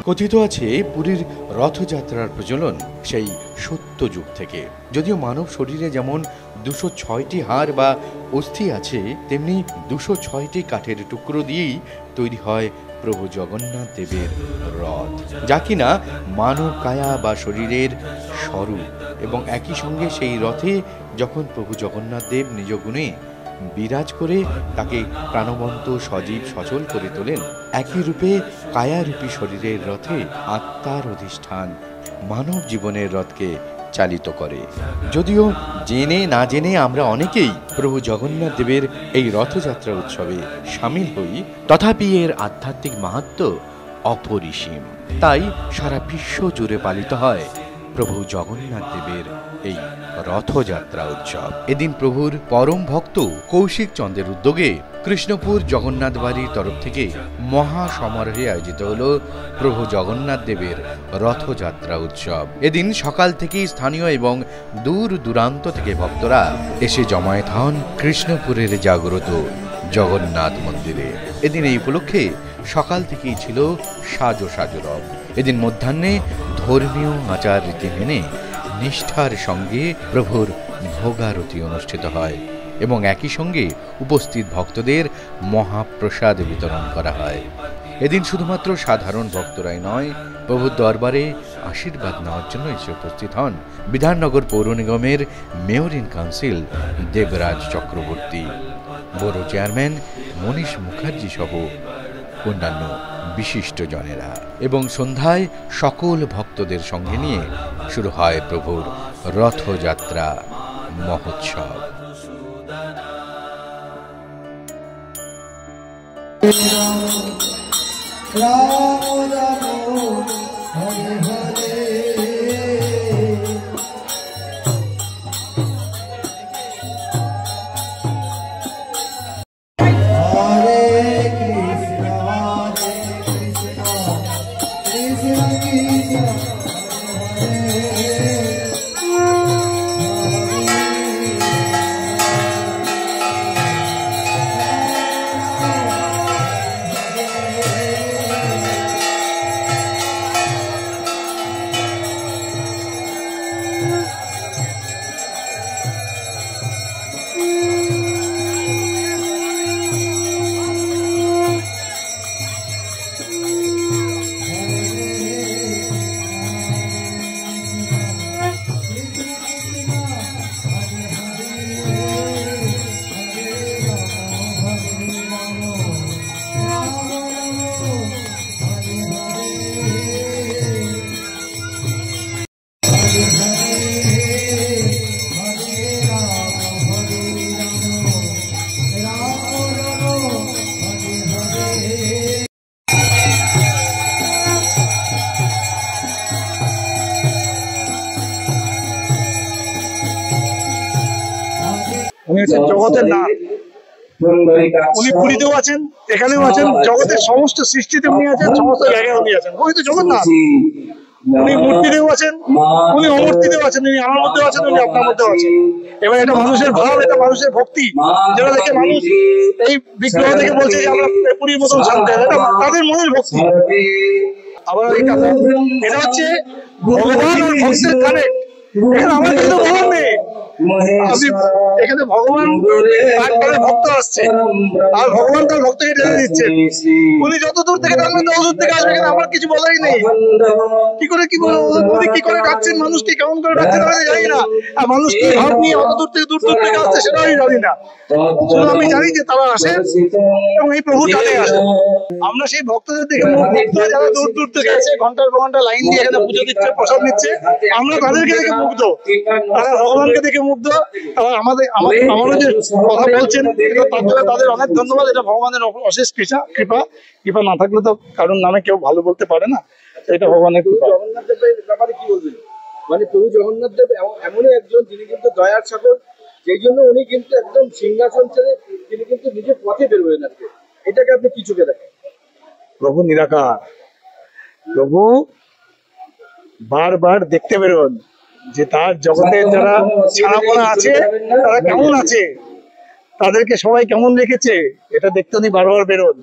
কথিত আছে পুরীর রথযাত্রার প্রচলন সেই সত্য যুগ থেকে। যদিও মানব শরীরে যেমন 206টি হাড় বা অস্থি আছে, তেমনি 206টি কাঠের টুকরো দিয়েই তৈরি হয় প্রভু জগন্নাথ দেবের রথ, যা কিনা মানব কায়া বা শরীরের স্বরূপ। এবং একই সঙ্গে সেই রথে যখন প্রভু জগন্নাথ দেব নিজ গুণে বিরাজ করে তাকে প্রাণবন্ত সজীব সচল করে তোলেন, একই রূপে কায়ারূপী শরীরের রথে আত্মার অধিষ্ঠান মানব জীবনের রথকে চালিত করে। যদিও জেনে না জেনে আমরা অনেকেই প্রভু জগন্নাথ দেবের এই রথযাত্রা উৎসবে সামিল হই, তথাপি এর আধ্যাত্মিক মাহাত্ম্য অপরিসীম। তাই সারা বিশ্ব জুড়ে পালিত হয় প্রভু জগন্নাথ দেবের এই রথযাত্রা উৎসব। এদিন প্রভুর পরম ভক্ত কৌশিক চন্দ্রের উদ্যোগে কৃষ্ণপুর জগন্নাথ বাড়ির তরফ থেকে মহা সমারোহে আয়োজিত হল প্রভু জগন্নাথ দেবের রথযাত্রা উৎসব। এদিন সকাল থেকেই স্থানীয় এবং দূর দূরান্ত থেকে ভক্তরা এসে জমায়েত হন কৃষ্ণপুরের জাগ্রত জগন্নাথ মন্দিরে। এদিন এই উপলক্ষে সকাল থেকেই ছিল সাজো সাজো রব। এদিন মধ্যাহ্নে ধর্মীয় আচার রীতি মেনে নিষ্ঠার সঙ্গে প্রভুর ভোগারতি অনুষ্ঠিত হয় এবং একই সঙ্গে উপস্থিত ভক্তদের মহাপ্রসাদ বিতরণ করা হয়। এদিন শুধুমাত্র সাধারণ ভক্তরাই নয়, প্রভুর দরবারে আশীর্বাদ নেওয়ার জন্য এসে উপস্থিত হন বিধাননগর পৌর নিগমের mayor in council Debraj Chakraborty, বড় চেয়ারম্যান মনীষ মুখার্জি সহ অন্যান্য বিশিষ্ট জনেরা। এবং সন্ধ্যায় সকল ভক্তদের সঙ্গে নিয়ে শুরু হয় প্রভুর রথযাত্রা মহোৎসব। জগতের নাথ, উনি পুরীতেও আছেন, এখানেও আছেন, জগতের সমস্ত সৃষ্টিতে উনি আছেন, সমস্ত জায়গায় উনি আছেন। উনি তো জগন্নাথ, উনি মূর্তিতেও আছেন, উনি অমূর্তিতেও আছেন, উনি আমার মধ্যেও আছেন, উনি আপনার মধ্যেও আছেন। এবার এটা মানুষের ভাব, এটা মানুষের ভক্তি, যেটা দেখে মানুষ এই বিগ্রহ থেকে বলছে যে আমরা পুরীর মতন শান্তি, এটা তাদের মনের ভক্তি। আবার এটা হচ্ছে ভগবান আর ভক্তের কানেক্ট। এখানে আমার কিন্তু ভগবান নেই, এখানে ভগবান ভক্ত আসছে আর ভগবান তার ভক্তকে টেনে দিচ্ছেন। উনি যত দূর থেকে ডাকবেন তত দূর থেকে আসবে, এখানে আমার কিছু বলারই নেই। কি করে উনি কি করে ডাকছেন, মানুষকে কেমন করে ডাকছেন আমি জানি না, আর মানুষ কি ভাব নিয়ে অত দূর থেকে আসছে সেটা আমি জানি না। শুধু আমি জানি যে তারা আসে এবং এই প্রভু টানে আসে। আমরা সেই ভক্তদের দেখে যারা দূর দূর থেকে এসে ঘন্টার পর ঘন্টা লাইন দিয়ে এখানে পুজো দিচ্ছে, প্রসাদ নিচ্ছে, আমরা তাদেরকে দেখে মুগ্ধ, তারা ভগবানকে দেখে মুগ্ধ। আবার আমারও যে কথা বলছেন তার জন্য তাদের অনেক ধন্যবাদ। এটা ভগবানের অশেষ কৃপা না থাকলে তো কারণ নামে কেউ ভালো বলতে পারে না, এটা ভগবানের কৃপা। জগন্নাথ দেবের ব্যাপারে কি বলবেন? মানে প্রভু জগন্নাথ দেব এমনই একজন যিনি কিন্তু দয়ার সাগর, যেই জন্য উনি কিন্তু একদম সিংহাসন ছেড়ে তিনি কিন্তু নিজের পথে বেরোবেন আজকে। এটাকে আপনি কি চোখে দেখেন? প্রভু নিরাকার, প্রভু বারবার দেখতে বেরোন যে তার জগতে যারা ছানাপোনা আছে তারা কেমন আছে, তাদেরকে সবাই কেমন রেখেছে, এটা দেখতে উনি বারবার বেরোন।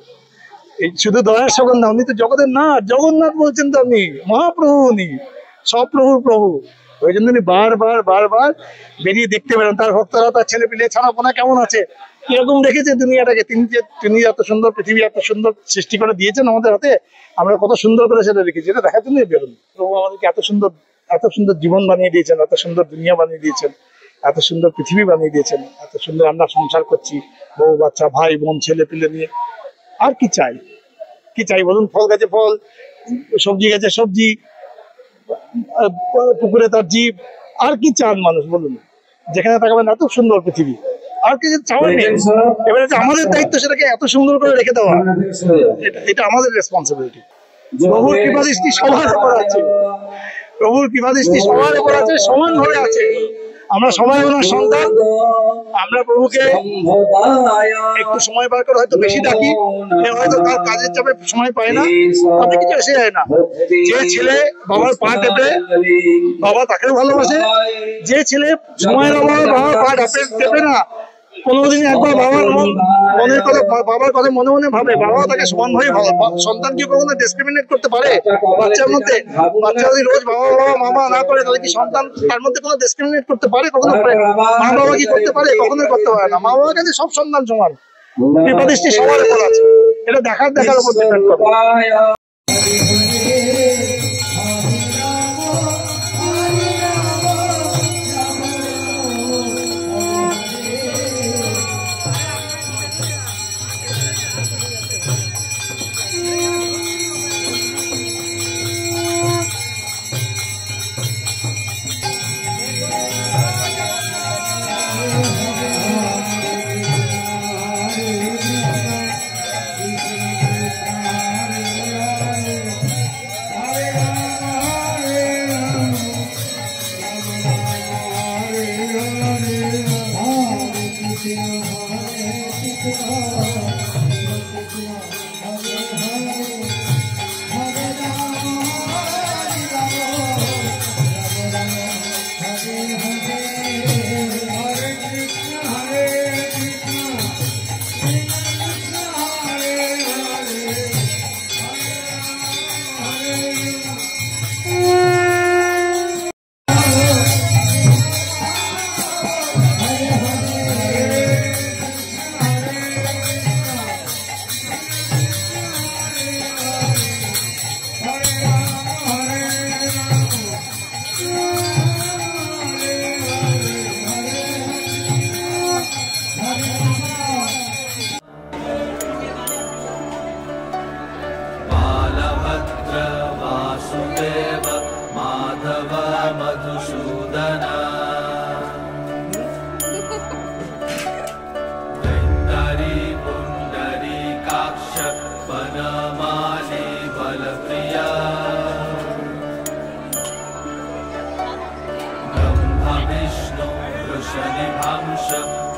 এই শুধু দয়ার সাগর না, উনি তো জগতের নাথ, জগন্নাথ বলছেন তো আপনি, মহাপ্রভু উনি, সব প্রভুর প্রভু। ওই জন্য উনি বারবার বারবার বেরিয়ে দেখতে পেলেন তার ভক্তরা, তার ছেলে পিলে ছানাপোনা কেমন আছে, কিরকম রেখেছে দুনিয়াটাকে। তিনি এত সুন্দর পৃথিবী, এত সুন্দর সৃষ্টি করে দিয়েছেন আমাদের হাতে, আমরা কত সুন্দর করে সেটা রেখেছি, এটা দেখার জন্যই বেরোন। প্রভু আমাদেরকে এত সুন্দর জীবন বানিয়ে দিয়েছেন, এত সুন্দর দুনিয়া বানিয়ে দিয়েছেন, এত সুন্দর পৃথিবী বানিয়ে দিয়েছেন, এত সুন্দর আমরা সংসার করছি, বউ বাচ্চা ভাই বোন ছেলে পিলে নিয়ে। আর কি চাই, কি চাই বলুন? ফল গাছে ফল, সবজি গাছে সবজি, পুকুরে তার জীব, আর কি চান মানুষ বলুন? যেখানে তাকাবেন এত সুন্দর পৃথিবী, আর কিছু চাওয়ার নেই। এবারে আমাদের দায়িত্ব সেটাকে এত সুন্দর করে রেখে দেওয়া, এটা আমাদের রেসপন্সিবিলিটি। প্রভুর কৃপা দৃষ্টি সবার উপর আছে, প্রভুর কৃপা দৃষ্টি সবার উপর আছে, সমান ভাবে আছে। আমরা সবাই ওনার সন্তান, আমরা প্রভুকে একটু সময় বার করে হয়তো বেশি ডাকি, হয়তো তার কাজের চাপে সময় পায় না, তাতে কিছু এসে যায় না। যে ছেলে বাবার পা টেপে, বাবা তাকেও ভালোবাসে। যে ছেলে সময়ের অভাবে বাবার পা টেপে না, 15 দিনে একবার বাবার কথা মনে মনে ভাবে, বাবা তাকে সমানভাবে ভালো। সন্তান কি কখনো ডিসক্রিমিনেট করতে পারে বাচ্চার মধ্যে? বাচ্চা যদি রোজ বাবা বাবা মামা না করে, তাহলে কি সন্তান তার মধ্যে কোনো ডিসক্রিমিনেট করতে পারে কখনো? মা বাবা কি করতে পারে? কখনোই করতে পারে না। মা বাবার কাছে সব সন্তান সমান, কৃপা দৃষ্টি সবার উপর আছে। এটা দেখার উপর ডিপেন্ড করে।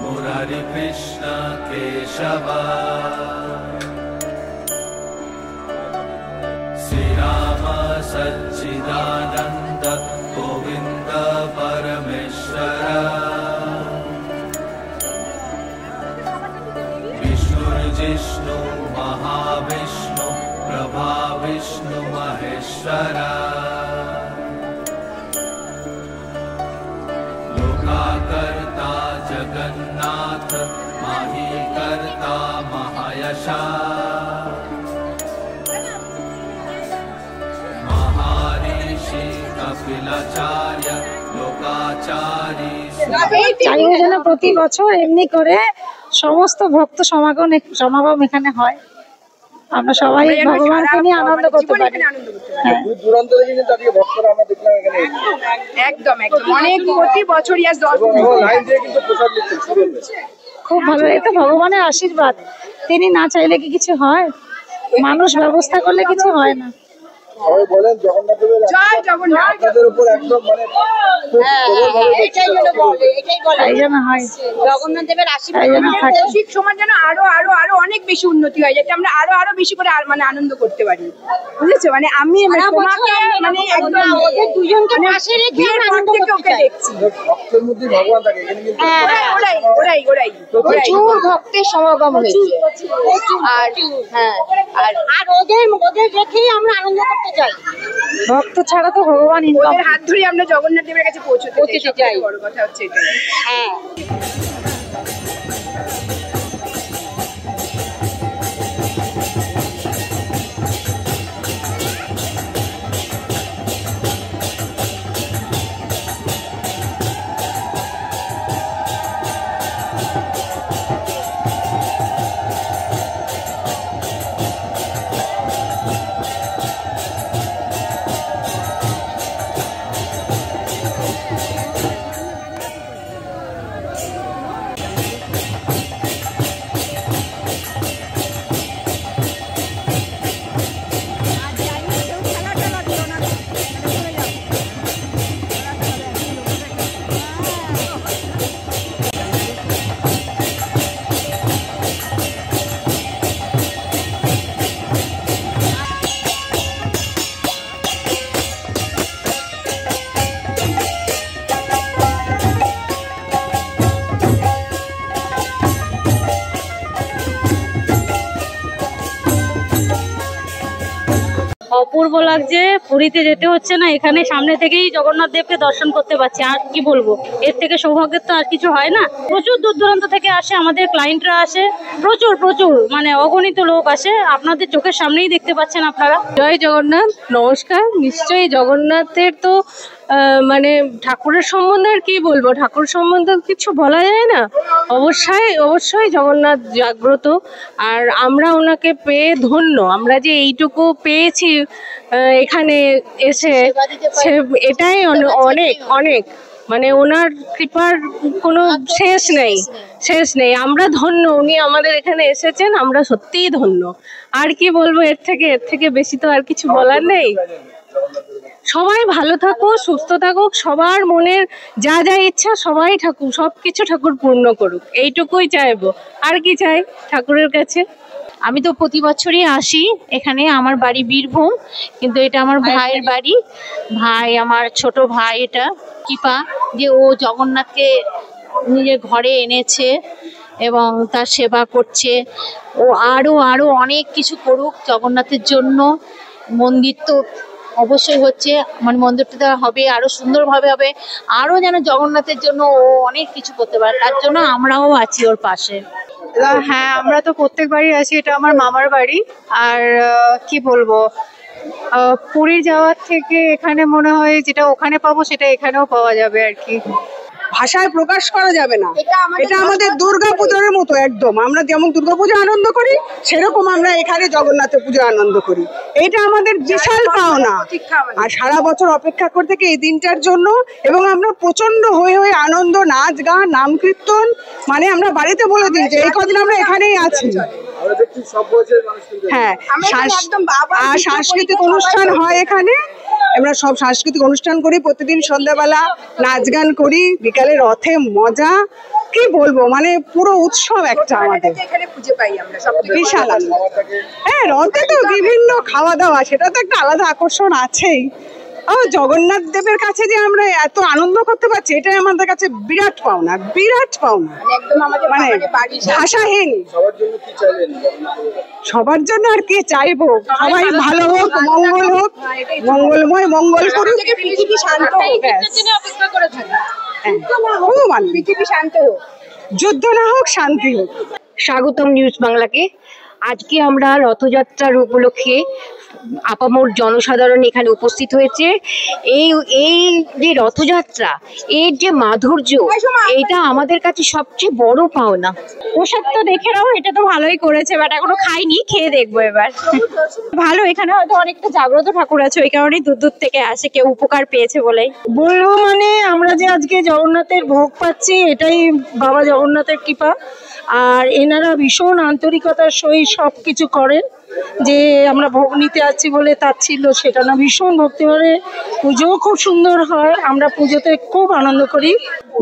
मुरारी कृष्ण केशव श्री राम सच्चिदानंद गोविंद परमेश्वर विष्णुर्जिष्णु महाविष्णु प्रभा विष्णु महेश्वर लोकाकर्ता जगन्नाथ माही कर्ता महायशा महर्षि कपिलाचार्य लोकाचारी চারিও যেন প্রতি বছর এমনি করে সমস্ত ভক্ত সমাগম এখানে হয়, আমরা সবাই ভগবানকে নিয়ে আনন্দ করতে পারি। দূর দূরান্ত থেকে কিন্তু আজকে ভক্তরা আমরা দেখলাম এখানে একদম একদম অনেক প্রতি বছরই আজ 10 লাইন দিয়ে কিন্তু প্রসাদ নিচ্ছেন। খুব ভালো, এটা ভগবানের আশীর্বাদ, তিনি না চাইলে কি কিছু হয়? মানুষ ব্যবস্থা করলে কিছু হয় না। সবাই বলেন জগন্নাথ দেবের জয় জগন্নাথ। আপনাদের উপর একদম মানে এইটাই হলো বলে, এটাই বলে। তাই জন্য হয় জগন্নাথ দেবের আশীর্বাদ তাই জন্য আমাদের থাকে। কৌশিক সমাজ যেন আরো আরো আরো অনেক বেশি উন্নতি হয়, যাতে আমরা আরো আরো বেশি করে আর মানে আনন্দ করতে পারি, বুঝেছো? মানে আমি তোমাকে মানে একদম ওদের দুজনকে পাশে রেখে বিয়ের আমরা পর আনন্দ থেকে করতে ওকে চাই। দেখছি। ভক্তের মধ্যে ভগবান থাকে এখানে কিন্তু ওরাই ওরাই ওরাই প্রচুর ভক্তের সমাগম হয়েছে আর হ্যাঁ আর ওদের রেখেই আমরা আনন্দ করতে চাই। ভক্ত ছাড়া তো ভগবান ওদের হাত ধরে আমরা জগন্নাথ দেবের কাছে পৌঁছতে চাই। বড় কথা হচ্ছে এটাই। হ্যাঁ অপূর্ব লাগছে। পুরীতে যেতে হচ্ছে না, এখানে সামনে থেকেই জগন্নাথ দেবকে দর্শন করতে পারছি। আর কি বলবো, এর থেকে সৌভাগ্যের তো আর কিছু হয় না। প্রচুর দূর দূরান্ত থেকে আসে, আমাদের ক্লায়েন্টরা আসে, প্রচুর প্রচুর মানে অগণিত লোক আসে। আপনাদের চোখের সামনেই দেখতে পাচ্ছেন আপনারা। জয় জগন্নাথ, নমস্কার। নিশ্চয়ই জগন্নাথের তো মানে ঠাকুরের সম্বন্ধে আর কি বলবো, ঠাকুর সম্বন্ধে কিছু বলা যায় না। অবশ্যই অবশ্যই জগন্নাথ জাগ্রত, আর আমরা ওনাকে পেয়ে ধন্য। আমরা যে এইটুকু পেয়েছি এখানে এসে, এটাই অনেক অনেক মানে ওনার কৃপার কোনো শেষ নেই, শেষ নেই। আমরা ধন্য, উনি আমাদের এখানে এসেছেন, আমরা সত্যিই ধন্য। আর কি বলবো, এর থেকে বেশি তো আর কিছু বলার নেই। সবাই ভালো থাকুক, সুস্থ থাকুক, সবার মনের যা যা ইচ্ছা সবাই ঠাকুর সবকিছু ঠাকুর পূর্ণ করুক, এইটুকুই চাইবো। আর কি চাই ঠাকুরের কাছে? আমি তো প্রতি বছরই আসি এখানে। আমার বাড়ি বীরভূম, কিন্তু এটা আমার ভাইয়ের বাড়ি। ভাই, আমার ছোট ভাই, এটা কৃপা যে ও জগন্নাথকে নিজের ঘরে এনেছে এবং তার সেবা করছে। ও আরো আরো অনেক কিছু করুক জগন্নাথের জন্য। মন্দির তো অবশ্যই হচ্ছে, মানে মন্দিরটা হবে আরো সুন্দরভাবে হবে, আরো যেন জগন্নাথের জন্য ও অনেক কিছু করতে পারে, তার জন্য আমরাও আছি ওর পাশে। হ্যাঁ, আমরা তো প্রত্যেকবারই আসি, এটা আমার মামার বাড়ি। আর কি বলবো, পুরী যাওয়ার থেকে এখানে মনে হয় যেটা ওখানে পাবো সেটা এখানেও পাওয়া যাবে আর কি। ভাষায় প্রকাশ করা যাবে না। এটা আমাদের দুর্গাপূজার মতো একদম। আমরা যেমন দুর্গাপূজা আনন্দ করি, সেরকম আমরা এখানে জগন্নাথ পুজো আনন্দ করি। এটা আমাদের বিশাল পাওনা। আর সারা বছর অপেক্ষা করতে থাকি এই দিনটার জন্য, এবং আমরা প্রচন্ড হয়ে হয়ে আনন্দ, নাচ গান, নাম কীর্তন, মানে আমরা বাড়িতে বলে দিই যে এই কদিন আমরা এখানেই আছি। হ্যাঁ, আর সাংস্কৃতিক অনুষ্ঠান হয় এখানে। আমরা সব সাংস্কৃতিক অনুষ্ঠান করি, প্রতিদিন সন্ধ্যাবেলা নাচ গান করি, বিকালে রথে মজা, কি বলবো, মানে পুরো উৎসব একটা আমাদের। বিশাল আনন্দ। হ্যাঁ, রথে তো বিভিন্ন খাওয়া দাওয়া, সেটা তো একটা আলাদা আকর্ষণ আছেই। ও জগন্নাথ দেবের কাছে যে আমরা এত আনন্দ করতে পারছি, এটাই আমাদের কাছে বিরাট পাওনা, বিরাট পাওনা, মানে ভাষাহীন। সবার জন্য আর কি চাইবো, সবাই ভালো হোক, মঙ্গল হোক, মঙ্গলময় মঙ্গল করুক, পৃথিবী শান্ত হোক, পৃথিবী শান্ত হোক, যুদ্ধ না হোক, শান্তি হোক। স্বাগতম নিউজ বাংলাকে। আজকে আমরা রথযাত্রার উপলক্ষে আপামর জনসাধারণ এখানে উপস্থিত হয়েছে। এই যে রথযাত্রা, এর যে মাধুর্য, এটা আমাদের কাছে সবচেয়ে বড় পাওনা। পোশাক তো দেখে নাও, এটা তো ভালোই করেছে, বাট এখনো খাইনি, খেয়ে দেখবো এবার। ভালো, এখানে হয়তো অনেকটা জাগ্রত ঠাকুর আছে, ওই কারণেই দূর দূর থেকে আসে, কেউ উপকার পেয়েছে বলেই বলবো। মানে আমরা যে আজকে জগন্নাথের ভোগ পাচ্ছি, এটাই বাবা জগন্নাথের কৃপা। আর এনারা ভীষণ আন্তরিকতার সহিত সব কিছু করেন। যে আমরা ভোগ নিতে যাচ্ছি বলে তাচ্ছিল্য সেটা না, ভীষণ ভক্তি ভরে পুজোও খুব সুন্দর হয়। আমরা পুজোতে খুব আনন্দ করি।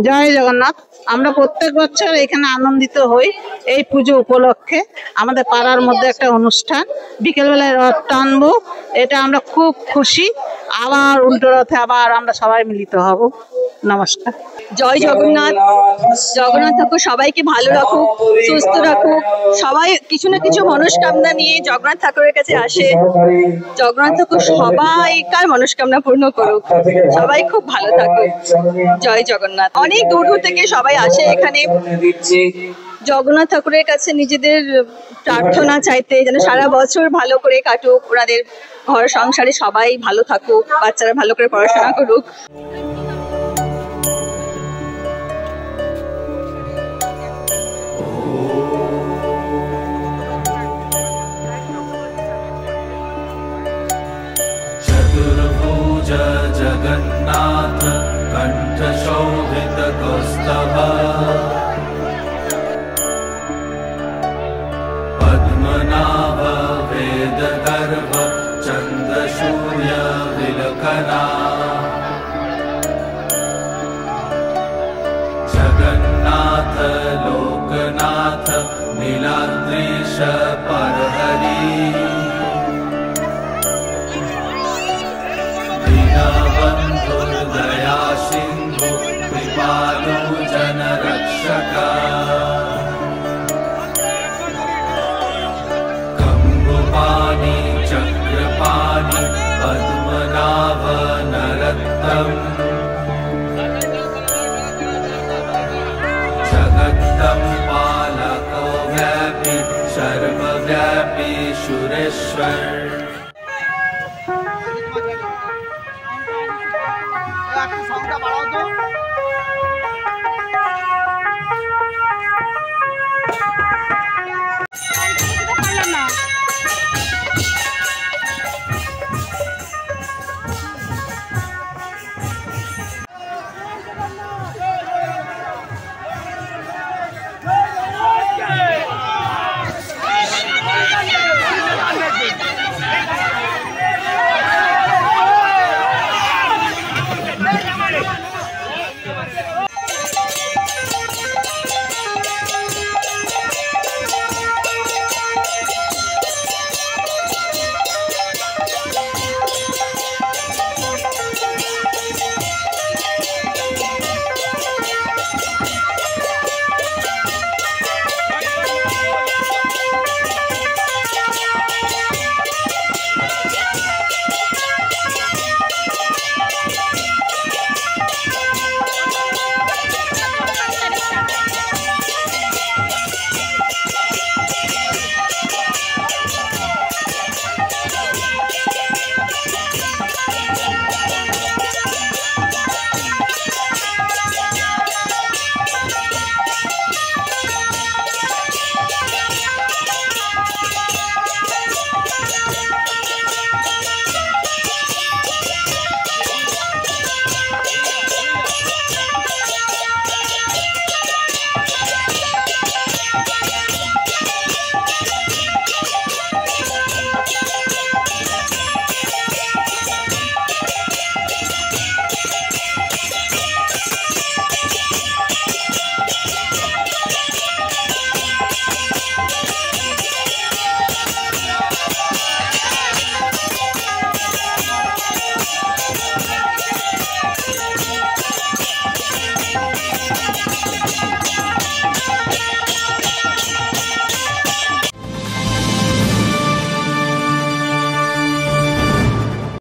জয় জগন্নাথ। আমরা প্রত্যেক বছর এখানে আনন্দিত হই এই পুজো উপলক্ষে। আমাদের পাড়ার মধ্যে একটা অনুষ্ঠান, বিকেলবেলায় রথ টানবো, এটা আমরা খুব খুশি। আবার উল্টো রথে আবার আমরা সবাই মিলিত হব। নমস্কার। জয় জগন্নাথ। জগন্নাথ ঠাকুর সবাইকে ভালো রাখুক, সুস্থ রাখুক। সবাই কিছু না কিছু মনস্কামনা নিয়ে জগন্নাথ ঠাকুরের কাছে আসে। জগন্নাথ ঠাকুর সবাইকার মনস্কামনা পূর্ণ করুক, সবাই খুব ভালো থাকুক। জয় জগন্নাথ। অনেক দূর দূর থেকে সবাই আসে এখানে জগন্নাথ ঠাকুরের কাছে নিজেদের প্রার্থনা চাইতে, যেন সারা বছর ভালো করে কাটুক, ওনাদের ঘর সংসারে সবাই ভালো থাকুক, বাচ্চারা ভালো করে পড়াশোনা করুক। चतुर्भुज जगन्नाथ कंठ शोभित कौस्तभ पद्मनाभ वेद गर्भ चंद्र सूर्य विलखना जगन्नाथ लोकनाथ नीलाद्रीश परहरि दया सिंधु कृपालु जन रक्षक कंबुपाणि चक्रपाणि पद्मनाभ नरोत्तम जगत्तम पालको व्यापी सर्वव्यापी सुरेश्वर